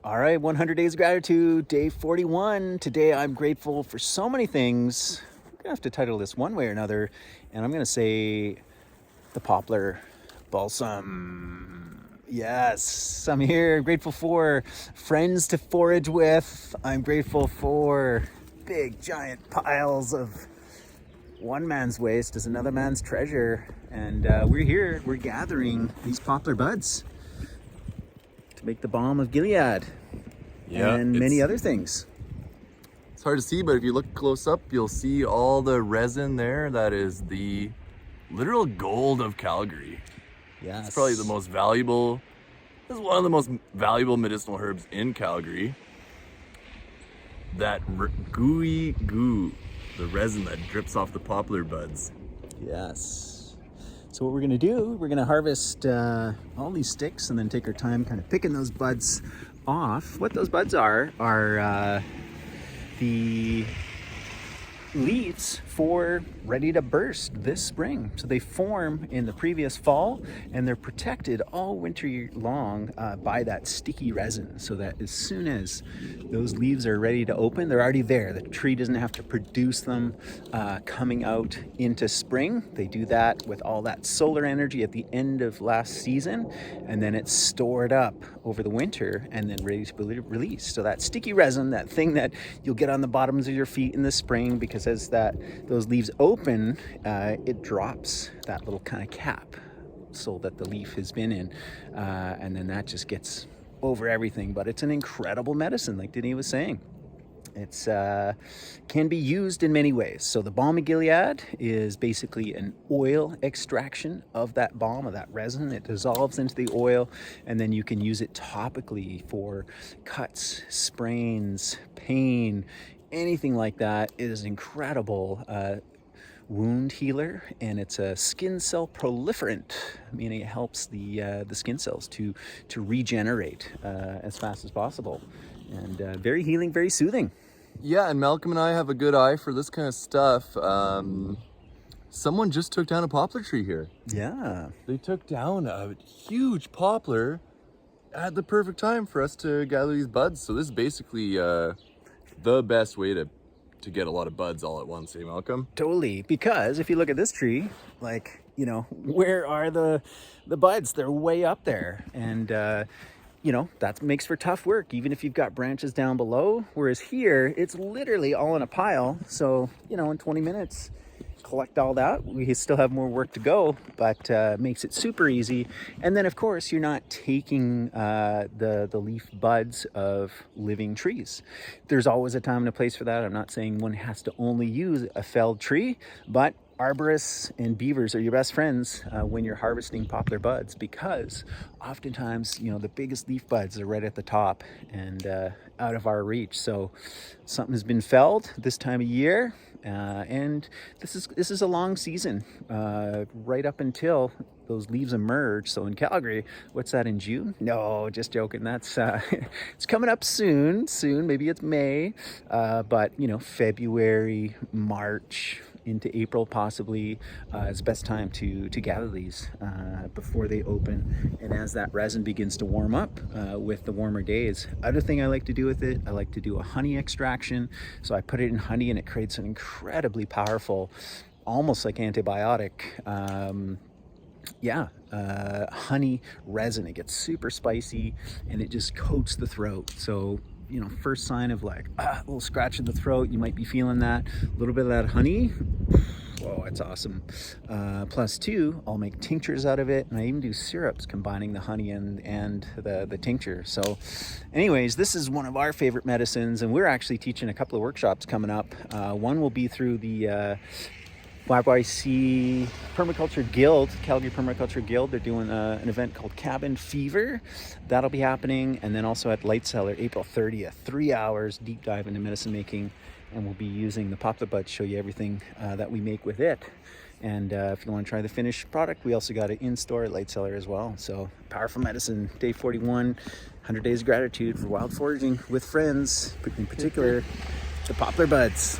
All right, 100 Days of Gratitude, day 41. Today I'm grateful for so many things. I'm going to have to title this one way or another, and I'm going to say the Poplar Balsam. Yes, I'm here. Grateful for friends to forage with. I'm grateful for big, giant piles of one man's waste is another man's treasure. And we're here, we're gathering these poplar buds to make the balm of Gilead and many other things. It's hard to see, but if you look close up, you'll see all the resin there. That is the literal gold of Calgary. Yes. It's probably the most valuable, this is one of the most valuable medicinal herbs in Calgary. That gooey goo, the resin that drips off the poplar buds. Yes. So what we're gonna do, we're gonna harvest all these sticks and then take our time kind of picking those buds off. What those buds are the leaves for ready to burst this spring. So they form in the previous fall and they're protected all winter long by that sticky resin, so that as soon as those leaves are ready to open, they're already there. The tree doesn't have to produce them coming out into spring. They do that with all that solar energy at the end of last season, and then it's stored up over the winter and then ready to be released. So that sticky resin, that thing that you'll get on the bottoms of your feet in the spring, because as those leaves open, it drops that little kind of cap so that the leaf has been in, and then that just gets over everything. But it's an incredible medicine, like Denny was saying. It's can be used in many ways. So the balm of Gilead is basically an oil extraction of that balm, of that resin. It dissolves into the oil, and then you can use it topically for cuts, sprains, pain, anything like that. It is incredible wound healer, and it's a skin cell proliferant, meaning it helps the skin cells to regenerate as fast as possible, and very healing, very soothing. Yeah, and Malcolm and I have a good eye for this kind of stuff. Someone just took down a poplar tree here. Yeah. They took down a huge poplar at the perfect time for us to gather these buds. So this is basically the best way to get a lot of buds all at once, eh, Malcolm? Totally, because if you look at this tree, like, you know, where are the buds? They're way up there, and you know, that makes for tough work, even if you've got branches down below. Whereas here, it's literally all in a pile. So, you know, in 20 minutes, collect all that. We still have more work to go, but makes it super easy. And then, of course, you're not taking the leaf buds of living trees. There's always a time and a place for that. I'm not saying one has to only use a felled tree, but arborists and beavers are your best friends when you're harvesting poplar buds, because oftentimes, you know, the biggest leaf buds are right at the top and out of our reach. So something has been felled this time of year, and this is a long season, right up until those leaves emerge. So in Calgary, what's that, in June? No, just joking. That's it's coming up soon. Maybe it's May, but you know, February, March into April possibly is the best time to gather these before they open, and as that resin begins to warm up with the warmer days. Other thing I like to do with it, I like to do a honey extraction. So I put it in honey and it creates an incredibly powerful, almost like antibiotic, honey resin. It gets super spicy and it just coats the throat. So, you know, first sign of like a little scratch in the throat, you might be feeling that. A little bit of that honey, whoa, it's awesome. Plus two, I'll make tinctures out of it, and I even do syrups combining the honey and the tincture. So anyways, this is one of our favorite medicines, and we're actually teaching a couple of workshops coming up. One will be through the YYC Permaculture Guild, Calgary Permaculture Guild. They're doing an event called Cabin Fever. That'll be happening. And then also at Light Cellar, April 30th, 3 hours deep dive into medicine making. And we'll be using the poplar bud to show you everything that we make with it. And if you want to try the finished product, we also got it in store at Light Cellar as well. So powerful medicine, day 41, 100 days of gratitude for wild foraging with friends, in particular the poplar buds.